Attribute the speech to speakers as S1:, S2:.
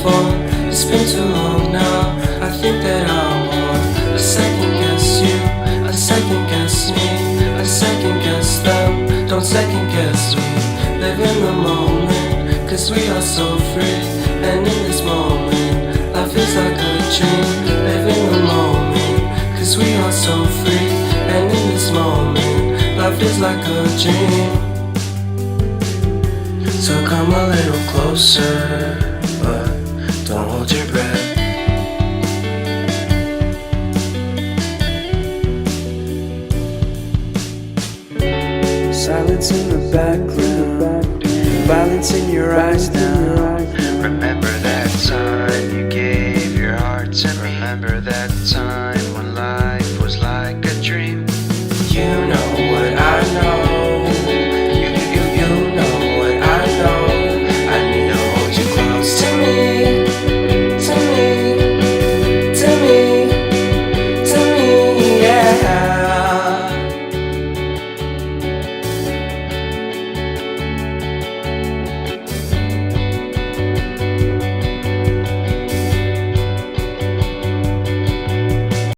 S1: phone. It's been too long now, I think that I'm on. I second guess you, I second guess me, I second guess them. Don't second guess me. Live in the moment, cause we are so free. And in this moment, life is like a dream. Live in the moment, cause we are so free. And in this moment, life is like a dream. So come a little closer, but don't hold your breath. Silence in the background, violence in your eyes now.